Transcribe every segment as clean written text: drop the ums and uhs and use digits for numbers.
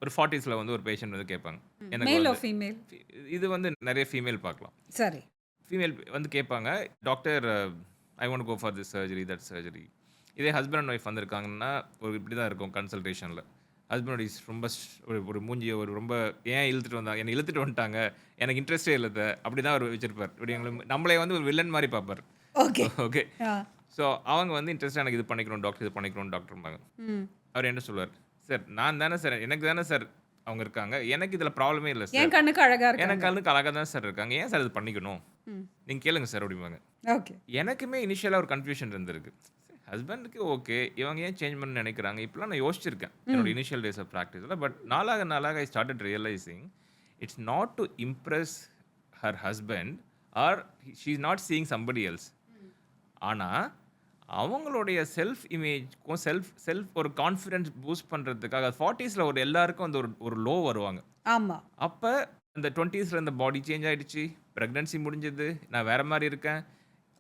ஒரு 40ஸ்ல வந்து ஒரு பேஷண்ட் வந்து கேட்பாங்க. எனக்கு மேல் வந்து ஆர் ஃபீமேல்? இது வந்து நெறைய ஃபீமேல் பார்க்கலாம். சரி. ஃபீமேல் வந்து கேட்பாங்க, "doctor I want go for this surgery, that surgery." இதே ஹஸ்பண்ட் அண்ட் ஒய்ஃப் வந்திருக்காங்கன்னா, ஒரு இப்படி தான் இருக்கும் கன்சல்டேஷன்ல. ஹஸ்பண்ட் இஸ் ரொம்ப ஒரு ஒரு மூஞ்சிய ஒரு ரொம்ப ஏன் இழுத்துட்டு வந்தாங்க? என்ன இழுத்துட்டு வந்துட்டாங்க. எனக்கு இன்ட்ரெஸ்ட்டே இல்ல அப்படி தான் அவரு வச்சிருப்பார். இப்படி நம்மள வந்து ஒரு வில்லன் மாரி பார்ப்பார். ஓகே. ஓகே. ஆ. ஸோ அவங்க வந்து இன்ட்ரெஸ்ட்டா எனக்கு இது பண்ணிக்கணும் டாக்டர், இது பண்ணிக்கணும் டாக்டர்ம்பாங்க. ம். அவர் என்ன சொல்லுவார், "சார் நான் தானே சார் எனக்கு தானே சார் அவங்க இருக்காங்க. எனக்கு இதில ப்ராப்ளமே இல்ல என் சார். கண்ணுக்கு அழகா எனக்கு இருக்காங்க. கண்ணுக்கு அழகா தான் சார் இருக்காங்க. ஏன் சார் இது பண்ணிக்கணும்? ம். நீங்க கேளுங்க சார்" அப்படிம்பாங்க. ஓகே. எனக்குமே இனிஷியலா ஒரு கன்ஃப்யூஷன் இருந்திருக்கு. ஹஸ்பண்டுக்கு ஓகே. இவங்க ஏன் சேஞ்ச் பண்ணணும்னு நெனைக்கிறாங்க? இப்படிலாம் நான் யோசிச்சிருக்கேன். என்னோட ம். இனிஷியல் டேஸ் ஆஃப் பிராக்டிஸ்ல. பட் நாளாக நாளாக I started realising it's not to impress her husband or she is not seeing somebody else. ஆனா, அவங்களுடைய செல்ஃப் இமேஜ்க்கும் செல்ஃப் செல்ஃப் ஒரு கான்ஃபிடன்ஸ் பூஸ்ட் பண்றதுக்காக 40ஸ்ல ஒரு எல்லாருக்கும் அந்த ஒரு ஒரு லோ வருவாங்க. ஆமா. அப்ப அந்த 20ஸ்ல இந்த பாடி சேஞ்ச் ஆயிடுச்சு. பிரெக்னன்சி முடிஞ்சது. நான் வேற மாரி இருக்கேன்.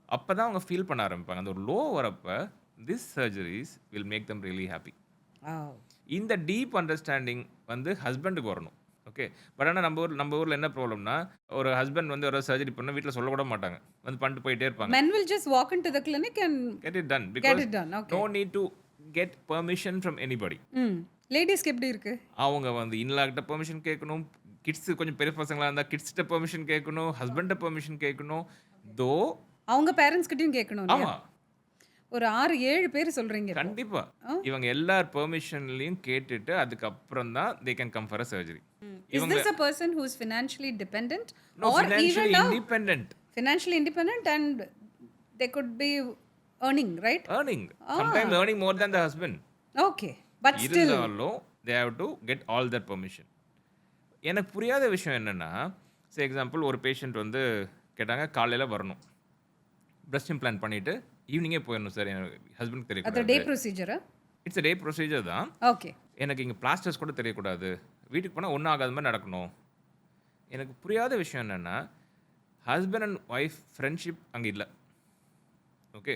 அப்பதான் அவங்க ஃபீல் பண்ண ஆரம்பிப்பாங்க. அந்த ஒரு லோ வரப்ப, this surgeries will make them really happy. Ah. இந்த டீப் அண்டர்ஸ்டாண்டிங் வந்து ஹஸ்பண்டுக்கு வரணும். ஓகே. பட் ஆனா நம்ம ஊர்ல என்ன ப்ராப்ளம்னா, ஒரு ஹஸ்பண்ட் வந்து ஒரு சர்ஜரி பண்ணா வீட்ல சொல்லக்கூட மாட்டாங்க. வந்து பண்ணிட்டு போயிட்டே இருப்பாங்க. Men will just walk into the clinic and get it done. get because it done. Okay. No need to get permission from anybody. Hmm. லேடீஸ்க்கு எப்படி இருக்கு? அவங்க வந்து இன்லா கிட்ட பெர்மிஷன் கேட்கணும். கிட்ஸ் கொஞ்சம் பெரிய பசங்களா இருந்தா கிட்ஸ்ட்ட பெர்மிஷன் கேட்கணும். ஹஸ்பண்ட்ட பெர்மிஷன் கேட்கணும். தோ அவங்க பேரண்ட்ஸ் கிட்டயும் கேட்கணும் இல்லையா? ஆமா. ஒரு 6, 7 பேர் சொல்றீங்க இப்போ. கண்டிப்பா. ஆ? இவங்க எல்லார் பெர்மிஷன்லயும் கேட்டுட்டு, அதுக்கப்புறம் தான் they can come for a surgery. Is இவங்க this a person who is financially dependent no or financially even a independent. financially independent and they could be earning, right? Earning. Ah. Sometimes earning more than the husband. Okay. But still. இருந்தாலும் they have to get all that permission. எனக்கு புரியாத விஷயம் என்னன்னா, example ஒரு patient வந்து கேட்டாங்க, காலையில வரணும். பிரஸ்ட் இம்ப்ளான்ட் பண்ணிட்டு ஈவினிங்கே போயிடணும் சார். எனக்கு ஹஸ்பண்டுக்கு அது தெரியக்கூடாது. டே ப்ரொசீஜரா? இட்ஸ் a டே ப்ரொசீஜர் தான். ஓகே. எனக்கு இங்கே பிளாஸ்டர்ஸ் கூட தெரியக்கூடாது. வீட்டுக்கு போனால் ஒன்றும் ஆகாத மாதிரி நடக்கணும். எனக்கு புரியாத விஷயம் என்னென்னா, ஹஸ்பண்ட் அண்ட் ஒய்ஃப் ஃப்ரெண்ட்ஷிப் அங்கே இல்லை. ஓகே.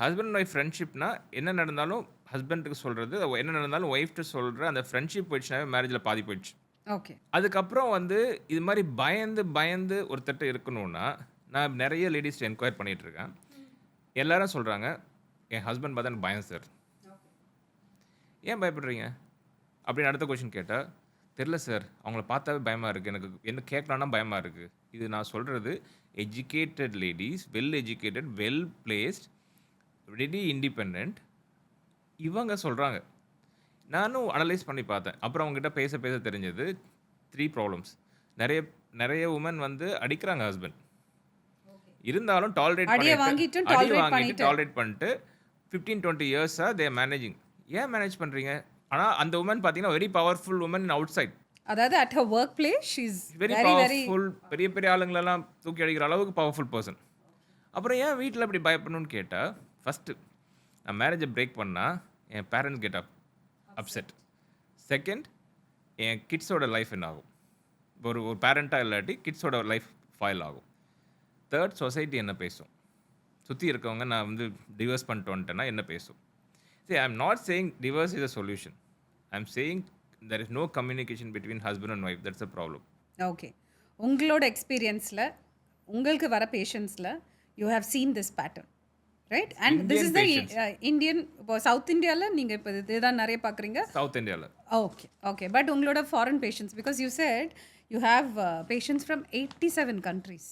ஹஸ்பண்ட் அண்ட் ஒய்ஃப் ஃப்ரெண்ட்ஷிப்னா என்ன நடந்தாலும் ஹஸ்பண்டுக்கு சொல்கிறது, என்ன நடந்தாலும் ஒய்ஃப்ட்டு சொல்கிற அந்த ஃப்ரெண்ட்ஷிப் போயிடுச்சுனாவே மேரேஜில் பாதி போயிடுச்சு. ஓகே. அதுக்கப்புறம் வந்து இது மாதிரி பயந்து பயந்து ஒருத்தட்ட இருக்கணும்னா, நான் நிறைய லேடிஸ் என்கொயர் பண்ணிகிட்டு இருக்கேன். எல்லாரும் சொல்கிறாங்க, என் ஹஸ்பண்ட் பார்த்தா எனக்கு பயம் சார். ஏன் பயப்படுறீங்க? அப்படின்னு அடுத்த கொஸ்டின் கேட்டால், தெரில சார். அவங்கள பார்த்தாவே பயமாக இருக்குது. எனக்கு என்ன கேட்கலான்னா பயமாக இருக்குது. இது நான் சொல்கிறது educated ladies, well educated, well placed, ready independent. இவங்க சொல்கிறாங்க. நானும் அனலைஸ் பண்ணி பார்த்தேன். அப்புறம் அவங்ககிட்ட பேச பேச தெரிஞ்சது 3 ப்ராப்ளம்ஸ். நிறைய நிறைய உமன் வந்து அடிக்கிறாங்க ஹஸ்பண்ட். இருந்தாலும் டாலரேட் அடிய பண்ணிட்டு வாங்கிட்டு அடி டாலரேட் வாங்கிட்டு பண்ணிட்டு. டாலரேட் பண்ணிட்டு 15-20 இயர்ஸா தே ஆர் மேனேஜிங். ஏன் மேனேஜ் பண்றீங்க? ஆனா அந்த உமன் பார்த்தீங்கன்னா very powerful woman outside. அதாவது at her workplace she is very very very powerful. பெரிய பெரிய ஆளுங்களெல்லாம் தூக்கி அடிக்கிற அளவுக்கு பவர்ஃபுல் பர்சன். அப்புறம் ஏன் வீட்டில் இப்படி பயப்படணும்னு கேட்டால், ஃபஸ்ட்டு நான் மேரேஜை பிரேக் பண்ணால் என் பேரண்ட்ஸ் கெட் அப்செட். செகண்ட், என் கிட்ஸோட லைஃப் என்ன ஆகும்? ஒரு ஒரு பேரண்ட்டாக இல்லாட்டி கிட்ஸோட லைஃப் ஃபாயில் ஆகும். தேர்ட், சொசைட்டி என்ன பேசும்? சுற்றி இருக்கவங்க நான் வந்து டிவோர்ஸ் பண்ணிட்டு வந்துட்டேன்னா என்ன பேசும்? See, I'm not saying divorce is a solution. I'm saying there is no communication between husband and wife. That's a problem. Okay. உங்களோட எக்ஸ்பீரியன்ஸ்ல உங்களுக்கு வர பேஷண்ட்ஸ்ல you have seen this pattern, right? And this is the Indian. இப்போ south இந்தியால நீங்க இப்போ இதுதான் நிறைய பார்க்குறீங்க. சவுத் இந்தியாவில். ஓகே. ஓகே. பட் உங்களோட foreign patients, because you said you have patients from 87 countries.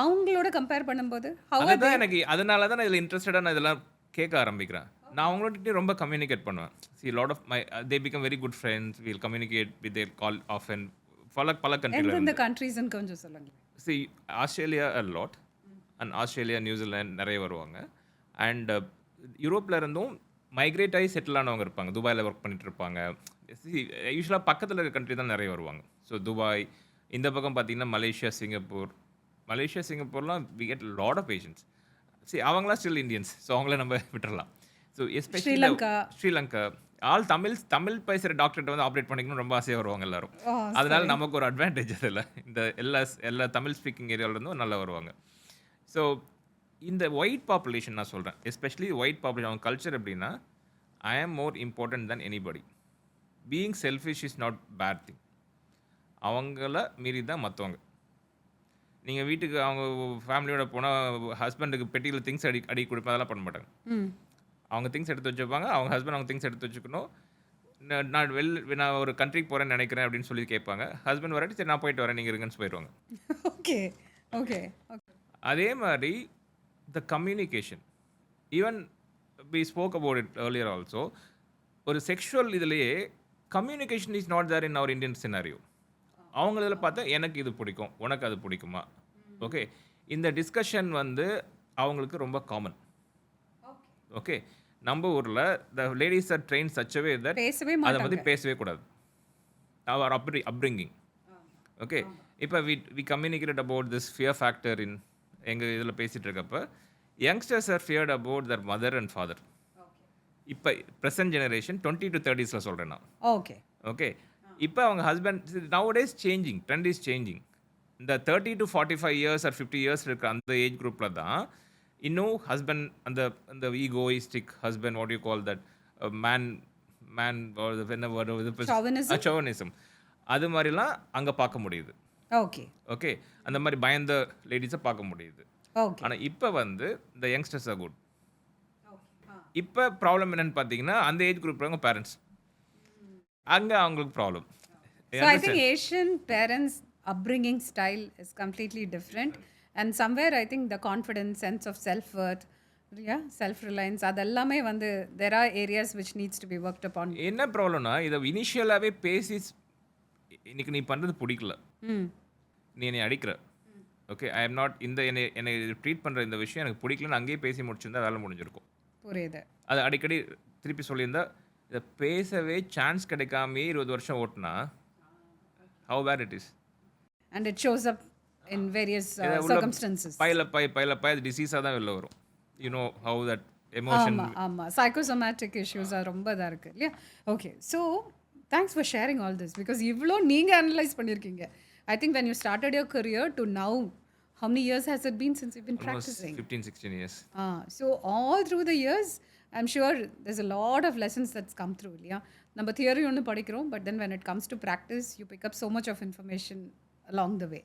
அவங்களோட கம்பேர் பண்ணும்போது how are அதுதான் எனக்கு அதனால தான் நான் இதில் இன்ட்ரெஸ்டடாக நான் இதெல்லாம் கேட்க ஆரம்பிக்கிறேன். நான் அவங்கள்ட்ட ரொம்ப கம்யூனிகேட் பண்ணுவேன். See, lot of my they become very good friends. We'll communicate with their call often. பல கண்ட்ரியில் எந்தெந்த கண்ட்ரீஸ்ன்னு கொஞ்சம் சொல்லுங்க. See, Australia a lot. And Australia, New Zealand நிறைய வருவாங்க. அண்ட் யூரோப்பில் இருந்தும் மைக்ரேட் ஆகி செட்டில் ஆனவங்க இருப்பாங்க. துபாயில் ஒர்க் பண்ணிட்டு இருப்பாங்க. யூஸ்வலாக பக்கத்தில் இருக்க கண்ட்ரி தான் நிறைய வருவாங்க. ஸோ துபாய், இந்த பக்கம் பார்த்தீங்கன்னா மலேசியா, சிங்கப்பூர்லாம் we get lot of patients. See, அவங்களாம் ஸ்டில் இந்தியன்ஸ். ஸோ அவங்கள நம்ம விட்டுறலாம். So especially Sri Lanka all Tamil பேசுகிற டாக்டர்கிட்ட வந்து ஆப்ரேட் பண்ணிக்கணும்னு ரொம்ப ஆசையாக வருவாங்க எல்லாரும். அதனால நமக்கு ஒரு அட்வான்டேஜ் அதில். இந்த எல்லா தமிழ் ஸ்பீக்கிங் ஏரியாவிலேருந்தும் நல்லா வருவாங்க. ஸோ இந்த ஒயிட் பாப்புலேஷன் நான் சொல்கிறேன், எஸ்பெஷலி ஒயிட் பாப்புலேஷன் அவங்க கல்ச்சர் எப்படின்னா, I am more important than anybody. Being selfish is not bad thing. அவங்கள மீறி தான் மற்றவங்க. நீங்கள் வீட்டுக்கு அவங்க ஃபேமிலியோட போனால் ஹஸ்பண்டுக்கு பெட்டியில் திங்ஸ் அடி கொடுப்பேன், அதெல்லாம் பண்ண மாட்டாங்க. ம். அவங்க திங்ஸ் எடுத்து வச்சுப்பாங்க, அவங்க ஹஸ்பண்ட் அவங்க திங்ஸ் எடுத்து வச்சுக்கணும். நான் ஒரு கண்ட்ரிக்கு போகிறேன்னு நினைக்கிறேன் அப்படின்னு சொல்லி கேட்பாங்க. ஹஸ்பண்ட் வராட்டி சரி நான் போயிட்டு வரேன், நீங்கள் இருங்கன்னு போயிடுவாங்க. Okay okay okay. அதே மாதிரி the communication, even we spoke about it earlier also. ஒரு செக்ஷுவல் இதுலேயே communication is not there in our Indian scenario. அவங்க இதில் பார்த்தா எனக்கு இது பிடிக்கும், உனக்கு அது பிடிக்குமா, ஓகே, இந்த டிஸ்கஷன் வந்து அவங்களுக்கு ரொம்ப காமன். ஓகே, நம்ம ஊரில் த லேடிஸ் ஆர் ட்ரெயின் சச்சவே தட் பேசவே அதை மாட்டாங்க. பற்றி பேசவே கூடாது. Our upbringing. ஓகே, இப்போ we communicate about this fear factor in எங்கள் இதில் பேசிகிட்டு இருக்கப்போ youngsters are feared about their mother and father. இப்போ ப்ரெசன்ட் ஜெனரேஷன் 20 to 30s சொல்கிறேன் நான். ஓகே ஓகே, இப்போ அவங்க husband nowadays changing, trend is changing. இந்த 30 to 45 years ஆர் 50 years இருக்க அந்த ஏஜ் குரூப்பில் தான் இன்னும் ஹஸ்பண்ட் அந்த அந்த egoistic husband, what you call that, man Chauvinism? சோவனிசம், அது மாதிரிலாம் அங்கே பார்க்க முடியுது. ஓகே ஓகே, அந்த மாதிரி பயந்த லேடிஸை பார்க்க முடியுது. ஓகே. ஆனால் இப்போ வந்து இந்த யங்ஸ்டர்ஸ் ஆர் குட். இப்போ ப்ராப்ளம் என்னன்னு பார்த்தீங்கன்னா அந்த ஏஜ் குரூப் அவங்க பேரண்ட்ஸ், அங்கே அவங்களுக்கு problem. So I think Asian parents' upbringing style is completely different, and somewhere I think the confidence, sense of self-worth, yeah, self-reliance, அதெல்லாமே வந்து there are areas which needs to be worked upon. என்ன ப்ராப்ளம்னா இதை இனிஷியலாகவே பேசி இன்னைக்கு நீ பண்ணுறது பிடிக்கல, ம். நீ என்னை அடிக்கிற, ஓகே, ஐ எம் நாட் இந்த என்னை ட்ரீட் பண்ணுற இந்த விஷயம் எனக்கு பிடிக்கலன்னு அங்கேயே பேசி முடிச்சிருந்தா வேலை முடிஞ்சிருக்கும். புரியுது. அது அடிக்கடி திருப்பி சொல்லியிருந்தா இதை பேசவே சான்ஸ் கிடைக்காமே 20 வருஷம் ஓட்டுனா how bad it is. And it shows up in various circumstances. பைல அது டிசீஸாக தான் வெளில வரும். You know how that emotion. ஆமாம், சைக்கோசோமேட்டிக் இஷ்யூஸ் ரொம்ப இதாக இருக்குது இல்லையா. Okay, so thanks for sharing all this, because இவ்வளோ நீங்கள் அனலைஸ் பண்ணியிருக்கீங்க. I think when you started your career to now, how many years has it been since you've been practicing? 15-16 years. So all through the years, I'm sure there's a lot of lessons that's come through இல்லையா. நம்ம theory ஒன்று படிக்கிறோம், but then when it comes to practice, you pick up so much of information along the way.